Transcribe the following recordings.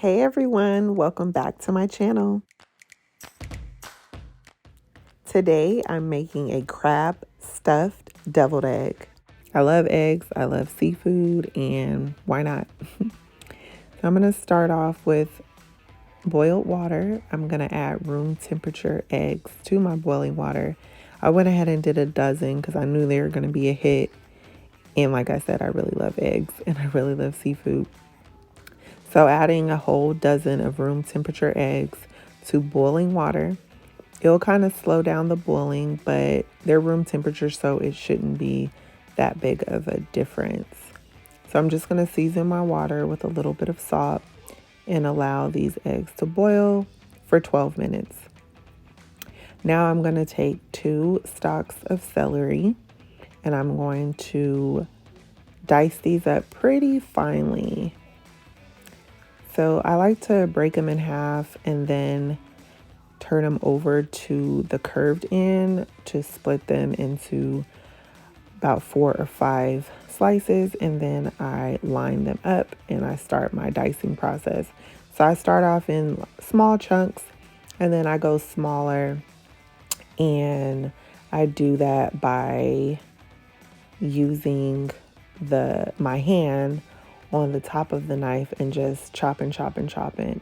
Hey everyone, welcome back to my channel. Today I'm making a crab stuffed deviled egg. I love eggs, I love seafood, and why not? I'm going to start off with boiled water. I'm going to add room temperature eggs to my boiling water. I went ahead and did a dozen because I knew they were going to be a hit. And like I said, I really love eggs and I really love seafood. So adding a whole dozen of room temperature eggs to boiling water. It'll kind of slow down the boiling, but they're room temperature, so it shouldn't be that big of a difference. So I'm just going to season my water with a little bit of salt and allow these eggs to boil for 12 minutes. Now I'm going to take 2 stalks of celery and I'm going to dice these up pretty finely. So I like to break them in half and then turn them over to the curved end to split them into about 4 or 5 slices, and then I line them up and I start my dicing process. So I start off in small chunks and then I go smaller, and I do that by using my hand on the top of the knife and just chopping.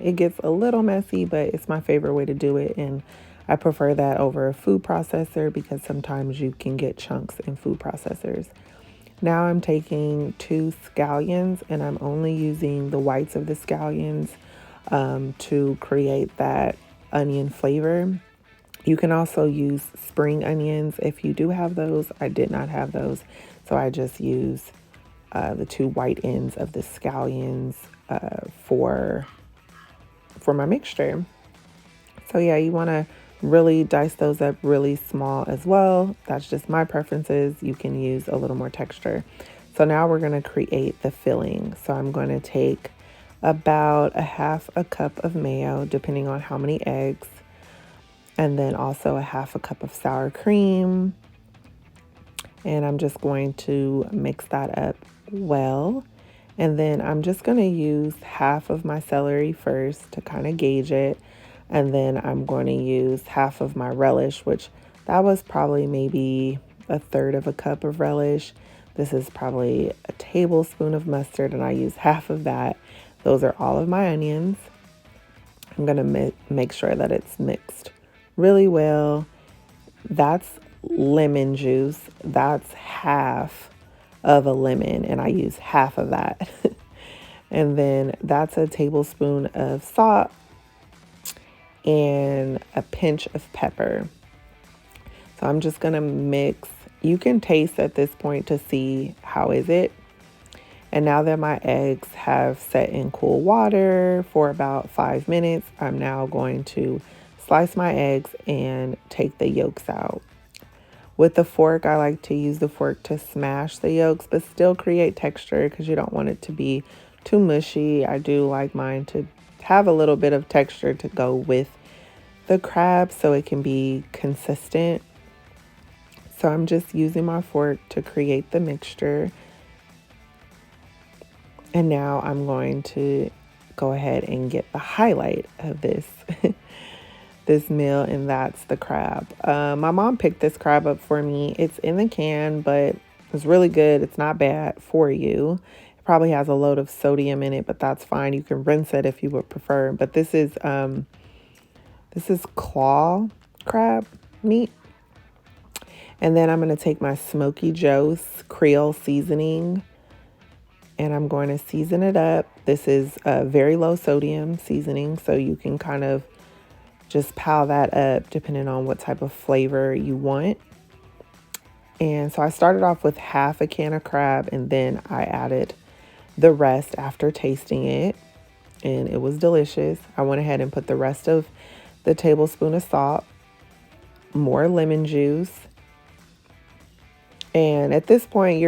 It gets a little messy, but it's my favorite way to do it, and I prefer that over a food processor because sometimes you can get chunks in food processors. Now I'm taking 2 scallions and I'm only using the whites of the scallions to create that onion flavor. You can also use spring onions if you do have those. I did not have those, so I just use the 2 white ends of the scallions for my mixture. So yeah, you want to really dice those up really small as well. That's just my preferences. You can use a little more texture. So now we're going to create the filling. So I'm going to take about a half a cup of mayo, depending on how many eggs, and then also a half a cup of sour cream. And I'm just going to mix that up well. And then I'm just going to use half of my celery first to kind of gauge it. And then I'm going to use half of my relish, which that was probably maybe a third of a cup of relish. This is probably a tablespoon of mustard, and I use half of that. Those are all of my onions. I'm going to make sure that it's mixed really well. That's lemon juice. That's half of a lemon, and I use half of that. And then that's a tablespoon of salt and a pinch of pepper. So I'm just gonna mix. You can taste at this point to see how is it. And now that my eggs have set in cool water for about 5 minutes, I'm now going to slice my eggs and take the yolks out. With the fork, I like to use the fork to smash the yolks, but still create texture because you don't want it to be too mushy. I do like mine to have a little bit of texture to go with the crab so it can be consistent. So I'm just using my fork to create the mixture. And now I'm going to go ahead and get the highlight of this this meal, and that's the crab. My mom picked this crab up for me. It's in the can, but it's really good. It's not bad for you. It probably has a load of sodium in it, but that's fine. You can rinse it if you would prefer. But this is claw crab meat. And then I'm going to take my Smoky Joe's Creole seasoning and I'm going to season it up. This is a very low sodium seasoning, so you can kind of just pile that up depending on what type of flavor you want. And so I started off with half a can of crab, and then I added the rest after tasting it, and it was delicious. I went ahead and put the rest of the tablespoon of salt, more lemon juice, and at this point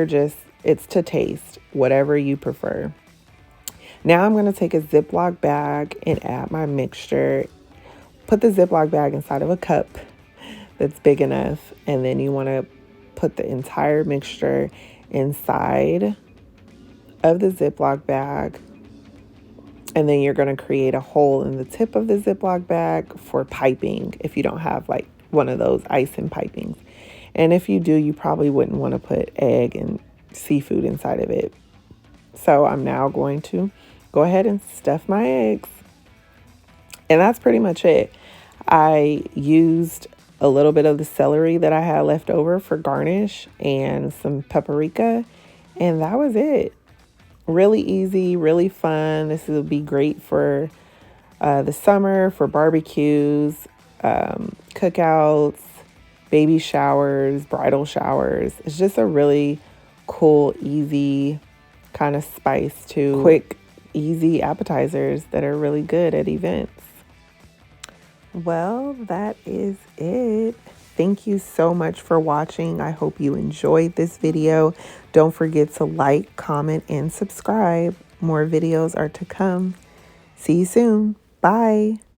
it's to taste, whatever you prefer. Now I'm going to take a Ziploc bag and add my mixture. Put the Ziploc bag inside of a cup that's big enough, and then you want to put the entire mixture inside of the Ziploc bag And then you're going to create a hole in the tip of the Ziploc bag for piping if you don't have like one of those icing pipings. And if you do, you probably wouldn't want to put egg and seafood inside of it. So I'm now going to go ahead and stuff my eggs. And that's pretty much it. I used a little bit of the celery that I had left over for garnish and some paprika. And that was it. Really easy, really fun. This will be great for the summer, for barbecues, cookouts, baby showers, bridal showers. It's just a really cool, easy kind of spice to quick, easy appetizers that are really good at events. Well, that is it. Thank you so much for watching. I hope you enjoyed this video. Don't forget to like, comment, and subscribe. More videos are to come. See you soon. Bye.